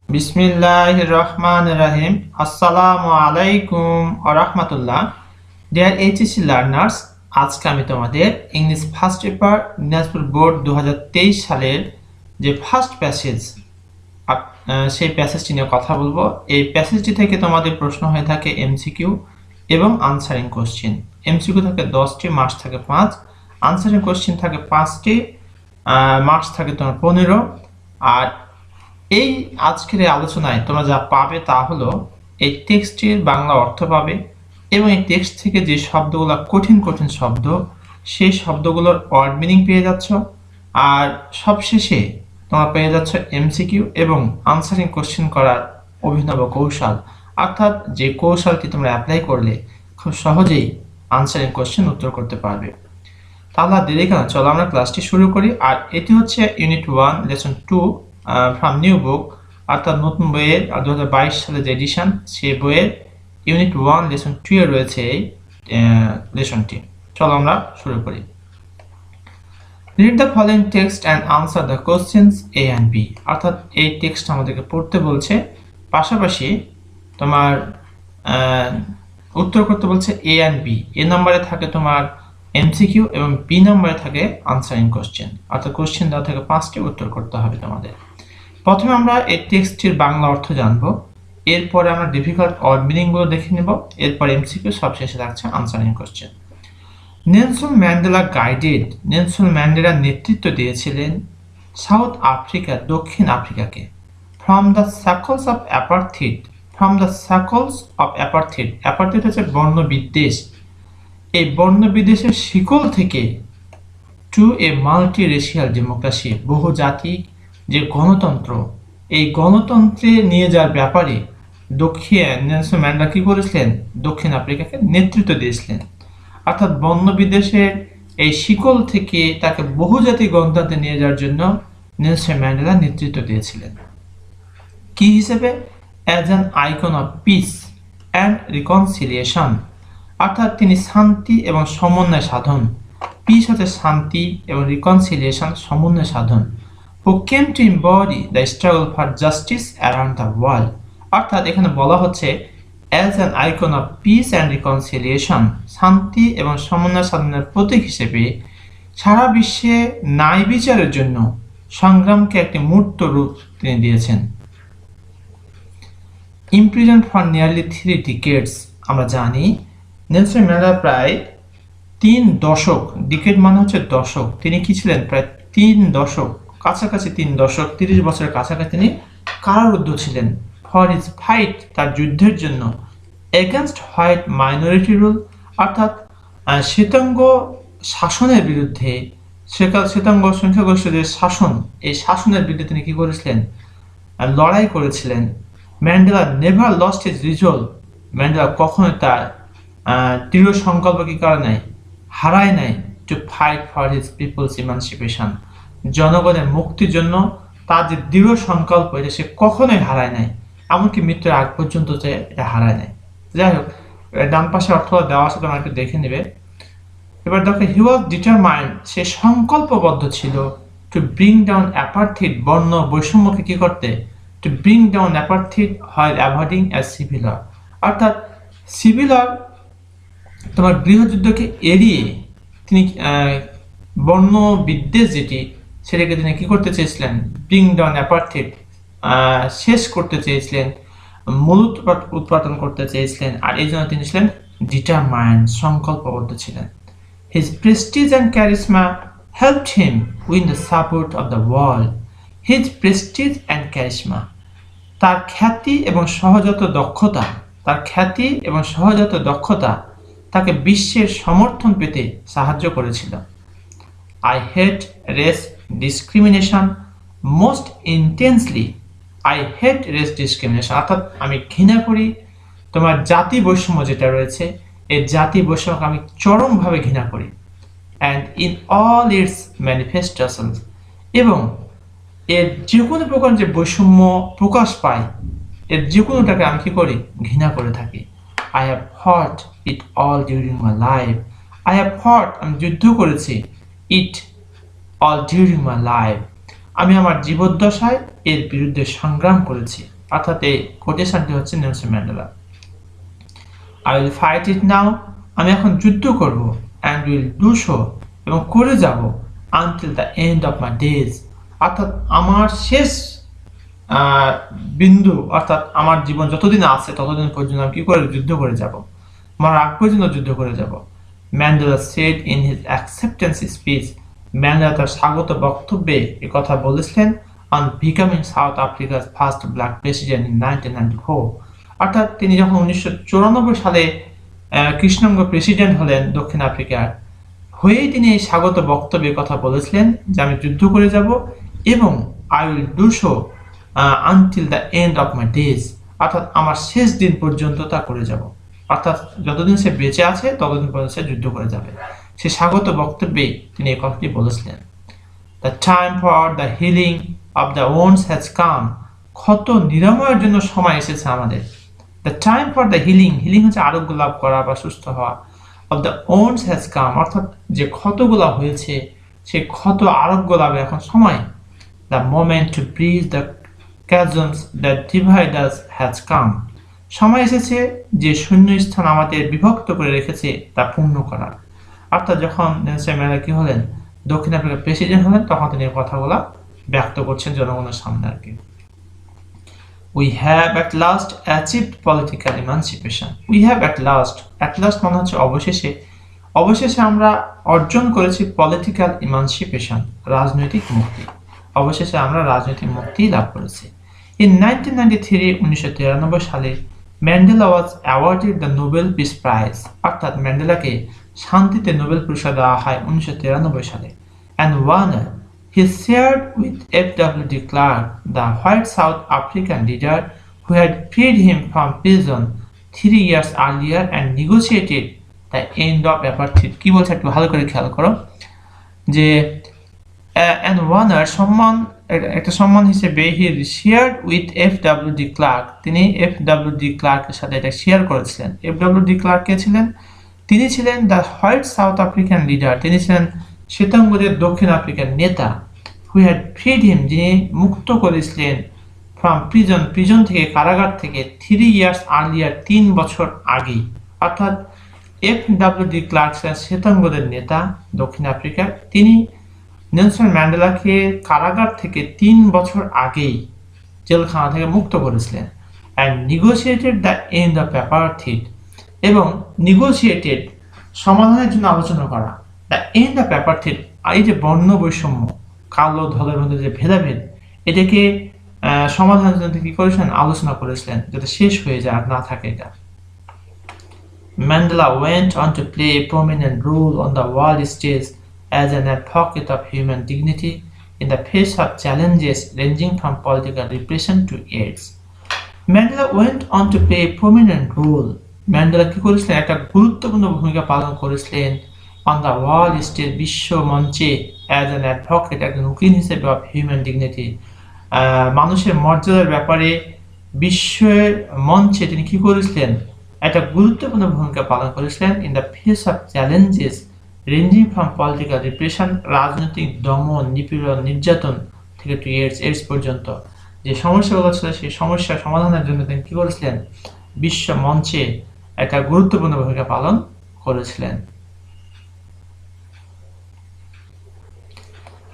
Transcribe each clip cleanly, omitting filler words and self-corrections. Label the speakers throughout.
Speaker 1: Bismillahir Rahmanir Rahim. Assalamu alaikum wa rahmatullah. Dear HSC learners, আজকে আমি তোমাদের English first paper Dinajpur board 2023 সালের যে ফার্স্ট প্যাসেজ সেই প্যাসেজটি নিয়ে কথা বলবো। এই প্যাসেজটি থেকে তোমাদের প্রশ্ন হয়ে থাকে এমসিকিউ এবং আনসারিং কোশ্চেন। এমসিকিউ থাকে 10টি, মার্কস থাকে 5, আনসারিং কোশ্চেন থাকে 5টি, মার্কস থাকে তোমার 15। আর এই আজকের এই আলোচনায় তোমরা যা পাবে তা হলো এই টেক্সটের বাংলা অর্থ পাবে এবং এই টেক্সট থেকে যে শব্দগুলো কঠিন শব্দ সেই শব্দগুলোর ওয়ার্ড মিনিং পেয়ে যাচ্ছ। আর সবশেষে তোমরা পেয়ে যাচ্ছ এমসিকিউ এবং আনসারিং কোশ্চেন করার অভিনব কৌশল, অর্থাৎ যে কৌশলটি তোমরা অ্যাপ্লাই করলে খুব সহজেই আনসারিং কোশ্চেন উত্তর করতে পারবে। তাহলে দেরি কেন, চলো আমরা ক্লাসটি শুরু করি। আর এটি হচ্ছে unit 1 lesson 2 from new book, অর্থাৎ নতুন বইয়ের 2022 সালে যে এডিশন সেই বইয়ের ইউনিট 1 লেসন 2 এ রয়েছে এই লেসনটি। চলো আমরা শুরু করি। Read the following text and answer the questions A and B, অর্থাৎ এই টেক্সট আমাদেরকে পড়তে বলছে, পাশাপাশি তোমার উত্তর করতে বলছে এ অ্যান্ড বি। এ নম্বরে থাকে তোমার এমসিকিউ এবং বি নম্বরে থাকে আনসারিং কোশ্চেন, অর্থাৎ কোশ্চেন দেওয়া থেকে 5টি, উত্তর করতে হবে তোমাদের। প্রথমে আমরা এই টেক্সটটির বাংলা অর্থ জানবো, এরপরে আমরা ডিফিকাল্ট ওয়ার্ড মিনিংগুলো দেখে নেব, এরপর এমসিকিউ, সবশেষে থাকছে answering question. Nelson Mandela guided, Nelson Mandela নেতৃত্ব দিয়েছিলেন সাউথ আফ্রিকা, দক্ষিণ আফ্রিকাকে, from the circles of apartheid, from the circles of apartheid, apartheid হচ্ছে বর্ণবিদ্বেষ, এই বর্ণবিদ্বেষের শিকল থেকে to a multi racial democracy, বহুজাতিক যে গণতন্ত্র, এই গণতন্ত্রে নিয়ে যাওয়ার ব্যাপারে নেলসন ম্যান্ডেলা কি করেছিলেন, দক্ষিণ আফ্রিকাকে নেতৃত্ব দিয়েছিলেন। অর্থাৎ বর্ণবিদ্বেষের এই শিকল থেকে তাকে বহুজাতিক গণতন্ত্রে নিয়ে যাওয়ার জন্য নেলসন ম্যান্ডেলা নেতৃত্ব দিয়েছিলেন। কি হিসেবে? As an icon of piece and reconciliation, অর্থাৎ তিনি শান্তি এবং সমন্বয় সাধন, পিস হচ্ছে শান্তি এবং রিকনসিলিয়েশন সমন্বয় সাধন, who came to embody the struggle for justice around the world, অর্থাৎ এখানে বলা হচ্ছে as an icon of peace and reconciliation, শান্তি এবং সমন্বয় সাধনের প্রতীক হিসেবে সারা বিশ্বে ন্যায় বিচারের জন্য সংগ্রামকে একটি মূর্ত রূপ তিনি দিয়েছেন। imprisoned for nearly 3 decades, আমরা জানি নেলসন ম্যান্ডেলা প্রায় 3 দশক, ডিকেড মানে হচ্ছে দশক, তিনি কি ছিলেন, প্রায় 3 দশক, কাছাকাছি 3 দশক, 30 বছরের কাছাকাছি তিনি কারারুদ্ধ ছিলেন। ফর হিজ ফাইট, তার যুদ্ধের জন্য, এগেনস্ট হোয়াইট মাইনরিটি রুল, অর্থাৎ শ্বেতাঙ্গ শাসনের বিরুদ্ধে, শ্বেতাঙ্গ সংখ্যাগরিষ্ঠদের শাসন, এই শাসনের বিরুদ্ধে তিনি কি করেছিলেন, লড়াই করেছিলেন। Mandela never lost his resolve, Mandela কখনোই তার দৃঢ় সংকল্প কি করে নাই, হারায় নাই, to fight for his people's emancipation, জনগণের মুক্তির জন্য তার যে দৃঢ় সংকল্প এটা সে কখনোই হারায় নাই, এমনকি মৃত্যুর আগ পর্যন্ত সে এটা হারায় নাই। যাই হোক, ডান পাশে অর্থ দেওয়া আছে, তোমরা একটু দেখে নেবে। এবার দেখো, হি ওয়াজ ডিটারমাইন্ড, সে সংকল্পবদ্ধ ছিল, টু ব্রিং ডাউন অ্যাপার্থিড, বর্ণ বৈষম্যকে কি করতে, to bring down apartheid while avoiding as civil war, অর্থাৎ সিভিল ওয়ার তোমার গৃহযুদ্ধকে এড়িয়ে তিনি বর্ণ বিদ্বেষ যেটি সেটাকে তিনি কি করতে চেয়েছিলেন, ব্রিং ডাউন অ্যাপার্থিড, শেষ করতে চেয়েছিলেন, মূল উৎপাদন করতে চেয়েছিলেন। আর এই জন্য তিনি ছিলেন ডিটারমাইন্ড, সংকল্পবদ্ধ ছিলেন। His Prestige and charisma helped him win the support of the world, his Prestige and charisma, তার খ্যাতি এবং সহজাত দক্ষতা, তার খ্যাতি এবং সহজাত দক্ষতা তাকে বিশ্বের সমর্থন পেতে সাহায্য করেছিল। I hate race discrimination most intensely, I hate race discrimination, অর্থাৎ আমি ঘৃণা করি তোমার জাতি বৈষম্য যেটা রয়েছে, এই জাতি বৈষম্যকে আমি চরমভাবে ঘৃণা করি। and in all its manifestations, এবং এর যে কোনো প্রকার যে বৈষম্য প্রকাশ পায়, এর যে কোনোটাকে আমি কি করি, ঘৃণা করে থাকি। I have fought it all during my life, I have fought, আমি যুদ্ধ করেছি, it all during my life, আমি আমার জীবদ্দশায় এর বিরুদ্ধে সংগ্রাম করেছি। অর্থাৎ এই কোটেশনটি হচ্ছে Nelson Mandela. I will fight it now, আমি এখন যুদ্ধ করব, অ্যান্ড উইল ডু সো, এবং করে যাব, until the end of my days, অর্থাৎ আমার শেষ বিন্দু, অর্থাৎ আমার জীবন যতদিন আছে ততদিন পর্যন্ত আমি কি করে যুদ্ধ করে যাব, আমার আগ পর্যন্ত যুদ্ধ করে যাব। Mandela said in his acceptance speech, Mandela তার স্বাগত বক্তব্যে কথা বলেছিলেন অন বিকামিং সাউথ আফ্রিকার ফার্স্ট ব্ল্যাক প্রেসিডেন্ট ইন 1994, অর্থাৎ তিনি যখন 1994 সালে কৃষ্ণাঙ্গ প্রেসিডেন্ট হলেন দক্ষিণ আফ্রিকার, হয়েই তিনি এই স্বাগত বক্তব্যে কথা বলেছিলেন যে আমি যুদ্ধ করে যাব এবং I will do so until the end of my days, অর্থাৎ আমার শেষ দিন পর্যন্ত তা করে যাব, অর্থাৎ যতদিন সে বেঁচে আছে ততদিন পর্যন্ত সে যুদ্ধ করে যাবে। সে স্বাগত বক্তব্যে তিনি এই কথাটি বলেছিলেন। The time for the healing of the ones has come, ক্ষত নিরাময়ের জন্য সময় এসেছে আমাদের। The time for the healing, healing হচ্ছে আরোগ্য লাভ করা বা সুস্থ হওয়া, of the ones has come, অর্থাৎ যে ক্ষতগুলো হয়েছে সেই ক্ষত আরোগ্য লাভে এখন সময়। The moment two bridge the chasms that divide us has come, সময় এসেছে যে শূন্য স্থান আমাদের বিভক্ত করে রেখেছে তা পূর্ণ করার। অর্থাৎ যখন নেলসন ম্যান্ডেলা কি হলেন, দক্ষিণ আফ্রিকার প্রেসিডেন্ট হলেন, তখন তিনি এই কথাগুলো ব্যক্ত করছেন জনগণের সামনে আর কি। We have at last achieved political emancipation. We have at last মানে হচ্ছে অবশেষে, অবশেষে আমরা অর্জন করেছি পলিটিক্যাল ইমানসিপেশন, রাজনৈতিক মুক্তি। অবশেষে আমরা রাজনৈতিক মুক্তি লাভ করেছি। In 1993, 1993 সালে Mandela was awarded the Nobel peace prize, অর্থাৎ ম্যান্ডেলাকে শান্তিতে নোবেল পুরস্কার দেওয়া হয় 1993 সালে। And won, he shared with F.W. de Klerk, the white South African leader who had freed him from prison 3 years earlier and negotiated the end of apartheid. কি বলছে একটু ভালো করে খেয়াল করো, যে and ওয়ানার সম্মান, একটা সম্মান হিসেবে he shared with F.W. de Klerk, তিনি F.W. de Klerk এর সাথে এটা শেয়ার করেছিলেন। F.W. de Klerk কে ছিলেন? তিনি ছিলেন the white south African leader, তিনি ছিলেন শ্বেতাঙ্গদের দক্ষিণ আফ্রিকার নেতা। হু হ্যাড ফ্রিড হিম, যিনি মুক্ত করেছিলেন ফ্রম প্রিজন, প্রিজন থেকে, কারাগার থেকে 3 ইয়ার্স আর্লিয়ার, 3 বছর আগেই। অর্থাৎ F.W. de Klerk ছিলেন শ্বেতাঙ্গদের নেতা দক্ষিণ আফ্রিকার, তিনি নেলসন ম্যান্ডেলাকে কারাগার থেকে 3 বছর আগেই জেলখানা থেকে মুক্ত করেছিলেন। অ্যান্ড নিগোসিয়েটেড দ্য এন্ড অফ অ্যাপার্থিড, এবং নিগোসিয়েটেড সমাধানের জন্য আলোচনা করা, দ্য এন্ড অফ অ্যাপার্থিড, এই যে বর্ণ বৈষম্য, কালো ধলের মধ্যে যে ভেদাভেদ, এটাকে সমাধানের জন্য কি করেছিলেন? আলোচনা করেছিলেন, যাতে শেষ হয়ে যায় আর না থাকে এটা। Mandela went on to play a prominent role on the world stage as an advocate of human dignity in the face of challenges ranging from political repression to AIDS. Mandela went on to play a prominent role. Mandela কি করেছিলেন? একটা গুরুত্বপূর্ণ ভূমিকা পালন করেছিলেন on the world stage, বিশ্ব মঞ্চে, as an advocate, একজন উকিল হিসেবে of human dignity, মানুষের মর্যাদার ব্যাপারে বিশ্বের মঞ্চে তিনি কি করেছিলেন? একটা গুরুত্বপূর্ণ ভূমিকা পালন করেছিলেন in the face of challenges ranging from political repression, রাজনৈতিক দমন, নিপীড়ন, নির্যাতন থেকে টু এইডস পর্যন্ত যে সমস্যাগুলো ছিল সেই সমস্যার সমাধানের জন্য তিনি কি করেছিলেন? বিশ্ব মঞ্চে একটা গুরুত্বপূর্ণ ভূমিকা পালন করেছিলেন।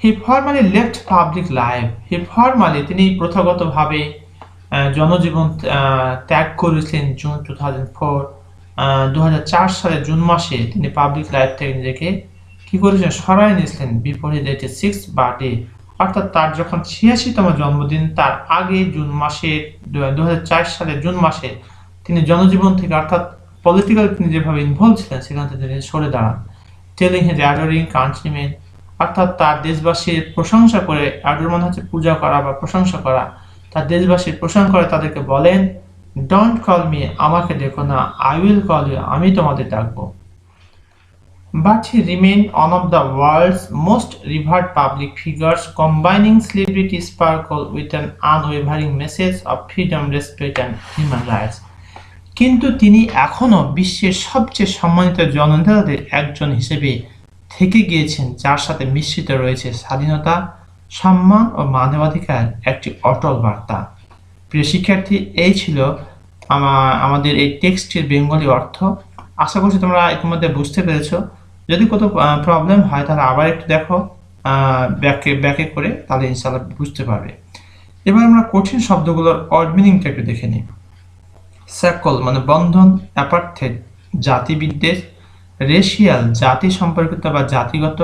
Speaker 1: হি ফর্মালি লেফট পাবলিক লাইফ, হি ফর্মালি, তিনি প্রথাগতভাবে জনজীবন ত্যাগ করেছিলেন জুন 2004 সালের জুন মাসে তিনি পাবলিক লাইফ থেকে নিজেকে কি করেছেন? সরাই নিয়েছিলেন বিপরীত 86 বার্থডে, অর্থাৎ তার যখন 86তম জন্মদিন তার আগে জুন মাসে 2004 সালের জুন মাসে তিনি জনজীবন থেকে, অর্থাৎ পলিটিক্যাল তিনি যেভাবে ইনভলভ ছিলেন সেখান থেকে তিনি সরে দাঁড়ান। টেলিং হিজ অ্যাডোরিং কান্ট্রিমেন, অর্থাৎ তার দেশবাসীর প্রশংসা করে, অ্যাডোর মানে হচ্ছে পূজা করা বা প্রশংসা করা, তার দেশবাসীর প্রশংসা করে তাদেরকে বলেন, ডোন্ট কল মি, আমাকে ডেকো না, আই উইল কল ইউ, আমি তোমাদের ডাকবো। But he remain one of the world's most revered public figures, combining celebrity sparkle with an unwavering message of freedom, respect and human rights. কিন্তু তিনি এখনও বিশ্বের সবচেয়ে সম্মানিত জননেতাদের একজন হিসেবে থেকে গিয়েছেন, যার সাথে মিশ্রিত রয়েছে স্বাধীনতা, সম্মান ও মানবাধিকার একটি অটল বার্তা। প্রিয় শিক্ষার্থী, এই ছিল আমাদের এই টেক্সটের বেঙ্গলি অর্থ। আশা করছি তোমরা ইতিমধ্যে বুঝতে পেরেছো। যদি কোথাও প্রবলেম হয় তাহলে আবার একটু দেখো ব্যাকে করে, তাহলে ইনশাআল্লাহ বুঝতে পারবে। এবার আমরা কঠিন শব্দগুলোর ওয়ার্ড মিনিংটা একটু দেখে নিই। স্যাকল মানে বন্ধন, অ্যাপার্থেড জাতিবিদ্বেষ, রেশিয়াল জাতি সম্পর্কিত বা জাতিগত,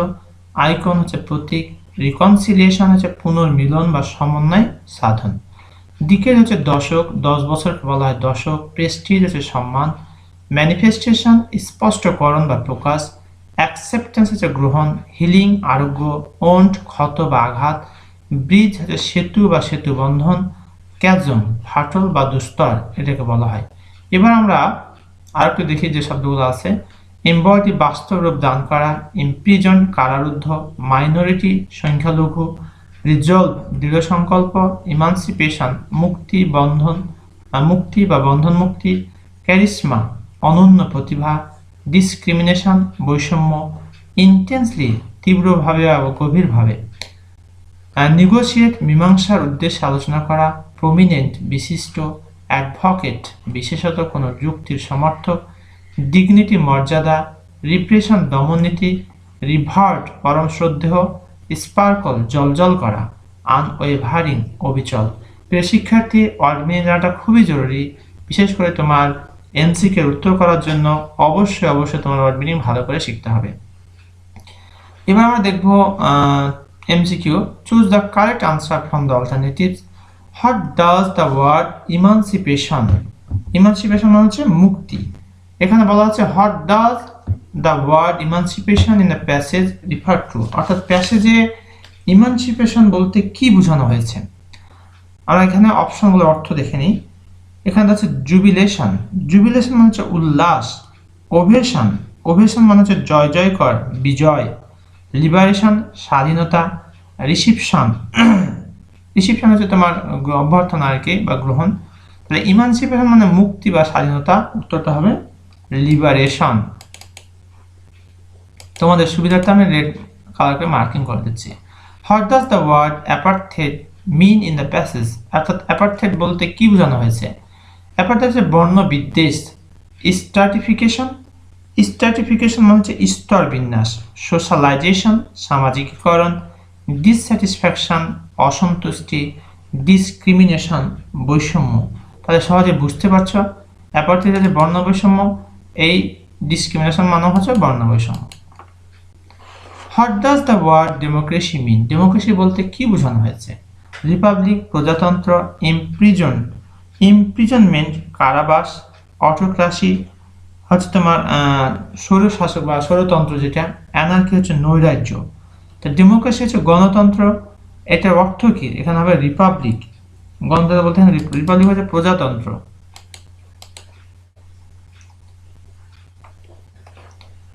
Speaker 1: আইকন হচ্ছে প্রতীক, রিকনসিলিয়েশন হচ্ছে পুনর্মিলন বা সমন্বয় সাধন, ডিকেড হচ্ছে দশক, 10 বছরকে বলা হয় দশক, প্রেস্টিজ হচ্ছে সম্মান, ম্যানিফেস্টেশন স্পষ্টকরণ বা প্রকাশ, অ্যাকসেপ্টেন্স হচ্ছে গ্রহণ, হিলিং আরোগ্য, ওন্ড ক্ষত বা আঘাত, ব্রিজ হচ্ছে সেতু বা সেতু বন্ধন, ক্যাজম ফাটল বা দুস্তর এটাকে বলা হয়। এবার আমরা আর একটু দেখি যে শব্দগুলো আছে। এমবডি বাস্তব রূপ দান করা, ইমপ্রিজন কারারুদ্ধ, মাইনরিটি সংখ্যালঘু, রিজলভ দৃঢ় সংকল্প, ইমানসিপেশন মুক্তি বন্ধন মুক্তি বা বন্ধন মুক্তি, ক্যারিসমা অনন্য প্রতিভা, ডিসক্রিমিনেশন বৈষম্য, ইন্টেন্সলি তীব্রভাবে বা গভীরভাবে, নেগোশিয়েট মীমাংসার উদ্দেশ্যে আলোচনা করা, প্রমিনেন্ট বিশিষ্ট, অ্যাডভোকেট বিশেষত কোনো যুক্তির সমর্থক, ডিগনিটি মর্যাদা, রিপ্রেশন দমননীতি, রিভার্ট পরম শ্রদ্ধেয়, স্পার্কল জ্বলজ্বল করা, আনওয়েভারিং অবিচল। প্রিয় শিক্ষার্থী, ওয়ার্ড মিনিং জানাটা খুবই জরুরি, বিশেষ করে তোমার এমসিকিউ উত্তর করার জন্য অবশ্যই তোমার ওয়ার্ড মিনিং ভালো করে শিখতে হবে। এবার আমরা দেখব MCQ. Choose the correct answer from the alternatives. What does the word emancipation, emancipation মানে হচ্ছে মুক্তি, এখানে বলা হচ্ছে what does the word emancipation in the passage refer to, অর্থাৎ প্যাসেজে ইমানসিপেশন বলতে কি বোঝানো হয়েছে। আমরা এখানে অপশনগুলোর অর্থ দেখে নিই। এখানে আছে জুবিলেশন, জুবিলেশন মানে হচ্ছে উল্লাস, ওভেশন, ওভেশন মানে হচ্ছে জয় জয়কর বিজয়, লিবারেশন স্বাধীনতা, রিসিপশন, রিসিপশন হচ্ছে তোমার অভ্যর্থনা আর কি বা গ্রহণ। তাহলে ইমানসিপেশন মানে মুক্তি বা স্বাধীনতা, উত্তরটা হবে লিবারেশন। তোমাদের সুবিধার্থে আমি রেড কালার করে মার্কিং করে দিচ্ছি। What does the word apartheid mean in the passage, অর্থাৎ অ্যাপার্থেড বলতে কি বোঝানো হয়েছে। অ্যাপার্থেড হচ্ছে বর্ণ বিদ্বেষ, স্ট্রাটিফিকেশন, স্ট্রাটিফিকেশন মানে হচ্ছে স্তর বিন্যাস, সোশ্যালাইজেশন সামাজিকীকরণ, ডিসস্যাটিসফ্যাকশন অসন্তুষ্টি, ডিসক্রিমিনেশন বৈষম্য। তাহলে সহজে বুঝতে পারছো অ্যাপার্থেড যে বর্ণ বৈষম্য, এই ডিসক্রিমিনেশন মানে হচ্ছে বর্ণ বৈষম্য। What does the word democracy mean, democracy বলতে কি বোঝানো হয়েছে। রিপাবলিক প্রজাতন্ত্র, ইমপ্রিজন ইমপ্রিজনমেন্ট কারাবাস, অটোক্রাসি হচ্ছে তোমার স্বৈরশাসক বা স্বৈরতন্ত্র যেটা, অ্যানার্কি হচ্ছে নৈরাজ্য। তো ডেমোক্রেসি হচ্ছে গণতন্ত্র, এটার অর্থ কি, এখানে হবে রিপাবলিক, গণতন্ত্র বলতে রিপাবলিক হচ্ছে প্রজাতন্ত্র।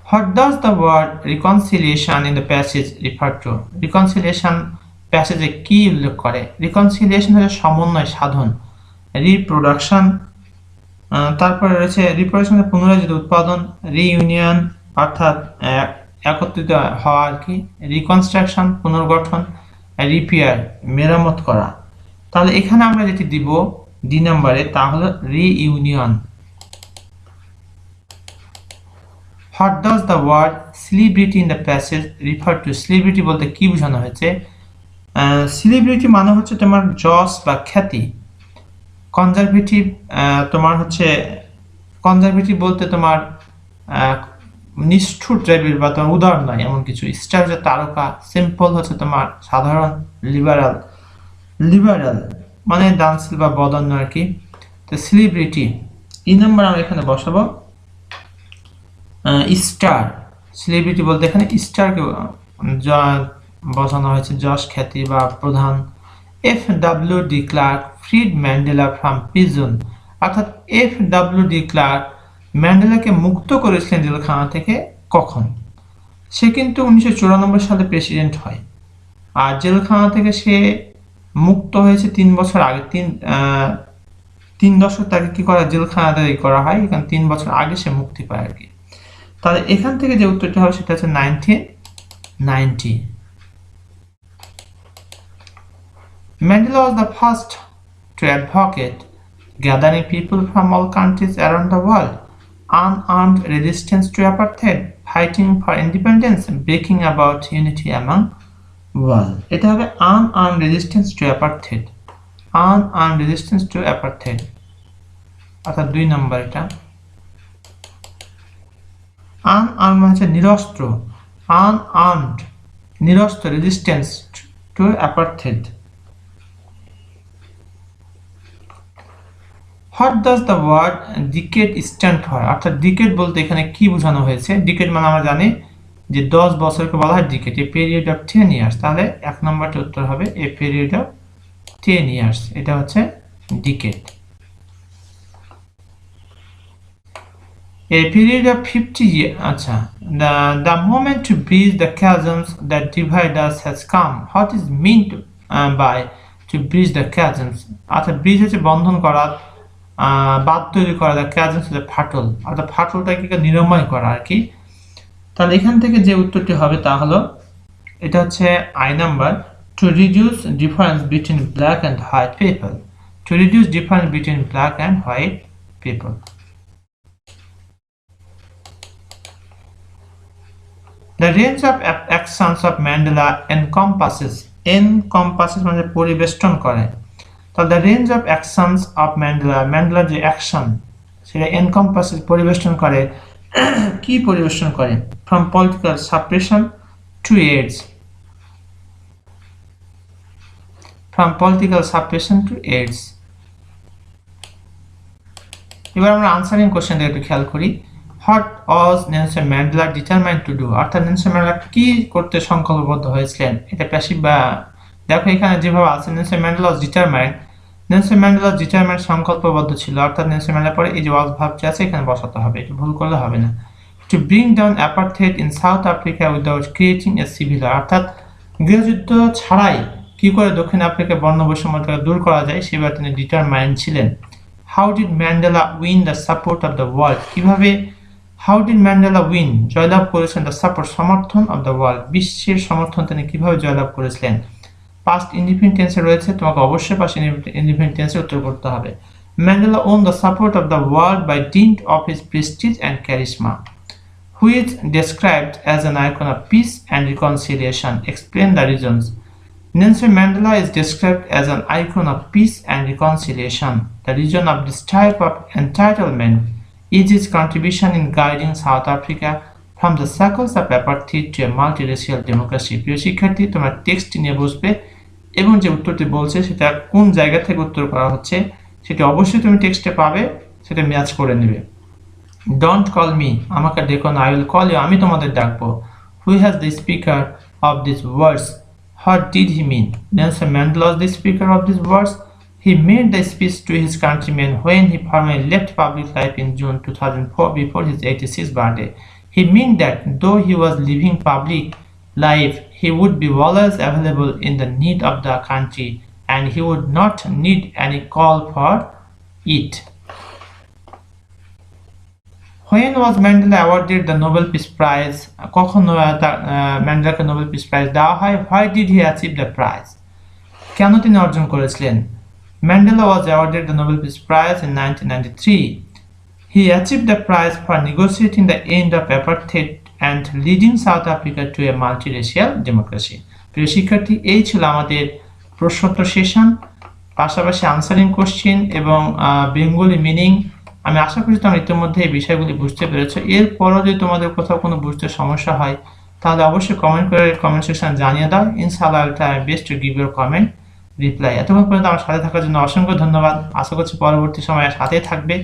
Speaker 1: What does the word reconciliation in the passage refer to? Reconciliation প্যাসেজে কি উল্লেখ করে। রিকনসিলিয়েশন হচ্ছে সমন্বয় সাধন, রিপ্রোডাকশন, তারপরে রয়েছে রিপ্রোডাকশন পুনরায় উৎপাদন, রিইউনিয়ন অর্থাৎ একত্রিত হওয়া আর কি, রিকনস্ট্রাকশন পুনর্গঠন, রিপেয়ার মেরামত করা। তাহলে এখানে আমরা যেটি দিব ডি নাম্বারে তা হলো reunion. What does the word celebrity in the passage refer to? Celebrity বলতে কি বোঝানো হয়েছে। সেলিব্রিটি মানে হচ্ছে তোমার যশ বা খ্যাতি। কনজারভেটিভ তোমার হচ্ছে কনজারভেটিভ বলতে তোমার নিষ্ঠুর টাইপের বা তোমার উদার নয় এমন কিছু। স্টার হচ্ছে তারকা, সিম্পল হচ্ছে তোমার সাধারণ, লিবারাল লিবারাল মানে দানশীল বা বদান্য আর কি। তো সেলিব্রিটি ই নাম্বার আমরা এখানে বসাবো স্টার। সেলিব্রিটি বলতে এখানে স্টারকে বসানো হয়েছে, যশ খ্যাতি বা প্রধান। F W de Klerk freed Mandela from prison, অর্থাৎ এফ ডাব্লিউ ডি ক্লার্ক ম্যান্ডেলাকে মুক্ত করেছিলেন জেলখানা থেকে কখন। সে কিন্তু 1994 সালে প্রেসিডেন্ট হয়, আর জেলখানা থেকে সে মুক্ত হয়েছে 3 বছর আগে। 3 দশক তাকে কি করা, জেলখানাতে করা হয়, এখানে 3 বছর আগে সে মুক্তি পায় আর কি। তাহলে এখান থেকে যে উত্তরটা হবে সেটা হচ্ছে 1990। Mandela was the first to advocate, gathering people from all countries around the world, unarmed resistance to apartheid, fighting for independence, breaking about unity among world. এটা হবে unarmed resistance to apartheid. Unarmed resistance to apartheid. অর্থাৎ 2 নম্বর এটা। unarmed হচ্ছে নিরস্ত্র, unarmed নিরস্ত্র resistance to apartheid. What does the word decade stand for? অর্থাৎ decade বলতে এখানে কি বোঝানো হয়েছে? decade মানে আমরা জানি যে 10 বছরকে বলা হয় decade, a period of 10 years। তাহলে 1 নম্বরটা উত্তর হবে a period of 10 years। এটা হচ্ছে decade। A period of 50 years, আচ্ছা, the moment to bridge the chasms that divide us has come. What is meant by to bridge the chasms? অর্থাৎ bridge হচ্ছে বন্ধন করা, বাঁধ তৈরি করা, the chasms হচ্ছে ফাটল, অর্থাৎ ফাটলটাকে নিরাময় করা আর কি। তাহলে এখান থেকে যে উত্তরটি হবে তা হলো এটা হচ্ছে I number, to reduce difference between black and white people. To reduce difference between black and white people. The range of actions of Mandela encompasses মানে পরিবেষ্টন করে। তো the range of actions of Mandela যে action সেটা encompasses পরিবেষ্টন করে, কি পরিবেষ্টন করে? From political suppression to AIDS, from political suppression to AIDS। এবার আমরা আনসারিং কোশ্চেন একটু খেয়াল করি। What was Nelson Mandela determined to do? অর্থাৎ নেলসন ম্যান্ডেলা কি করতে সংকল্পবদ্ধ হয়েছিলেন? এটা প্যাসিভ বা দেখো এখানে যেভাবে আছে Nelson Mandela was determined, Nelson Mandela determined সংকল্পবদ্ধ ছিল, অর্থাৎ নেলসন ম্যান্ডেলা পরে এই যে ওয়াজ ভার্বটি আছে এখানে বসাতে হবে, এটা ভুল করলে হবে না। To bring down apartheid in South Africa without creating a civil war, অর্থাৎ গৃহযুদ্ধ ছাড়াই কি করে দক্ষিণ আফ্রিকায় বর্ণ বৈষম্যকে দূর করা যায় সেবার তিনি ডিটারমাইন্ড ছিলেন। How did Mandela win the support of the world? কিভাবে How did Mandela win? জয়লাভ করেছেন the support, সমর্থন of the world, বিশ্বের সমর্থন তিনি কিভাবে জয়লাভ করেছিলেন? Past indefinite tense রয়েছে, তোমাকে অবশ্যই past indefinite tense উত্তর করতে হবে। Mandela won the support of the world by dint of his prestige and charisma, who is described as an icon of peace and reconciliation. Explain the reasons. Nelson Mandela is described as an icon of peace and reconciliation. The reason of this type of entitlement is his contribution in guiding South Africa from the circles of apartheid to a multiracial democracy. প্রিয় শিক্ষার্থী, তোমরা text নিয়ে বসবে এবং যে উত্তরটি বলছে সেটা কোন জায়গা থেকে উত্তর করা হচ্ছে সেটা অবশ্যই তুমি টেক্সটে পাবে, সেটা ম্যাচ করে নেবে। Don't call me, আমাকে ডেকো না, I will call you, আমি তোমাদের ডাকবো। Who has the speaker of these words? What did he mean? Nelson Mandela was the speaker of these words. He made the speech to his countrymen when he formally left public life in June 2004 before his 86th birthday. He meant that though he was living public life, he would be always available in the need of the country and he would not need any call for it. When was Mandela awarded the Nobel Peace Prize? কখন ম্যান্ডেলাকে Nobel peace prize দেওয়া হয়? Why did he achieve the prize? কেন তিনি অর্জন করেছিলেন? Mandela was awarded the Nobel Peace Prize in 1993. He achieved the prize for negotiating the end of apartheid and leading South Africa to a multiracial democracy. প্রিয় শিক্ষার্থী, এই ছিল আমাদের প্রশ্নোত্তর সেশন, পাশাপাশি আনসারিং কোশ্চেন এবং বেঙ্গলি মিনিং। আমি আশা করি তোমরা ইতিমধ্যে এই বিষয়গুলি বুঝতে পেরেছো। এরপরও যদি তোমাদের কোথাও কোনো বুঝতে সমস্যা হয় তাহলে অবশ্যই কমেন্ট করে কমেন্ট সেকশন জানিয়ে দাও। ইনশাআল্লাহ I try best to give your comment reply. এতক্ষণ পর্যন্ত আমার সাথে থাকার জন্য অসংখ্য ধন্যবাদ। আশা করছি পরবর্তী সময়ে সাথেই থাকবে।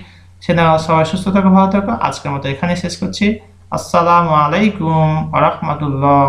Speaker 1: সেটা সবাই সুস্থ থাকো, ভালো থাকো। আজকের মতো এখানে শেষ করছি। আসসালামু আলাইকুম ওয়া রাহমাতুল্লাহ।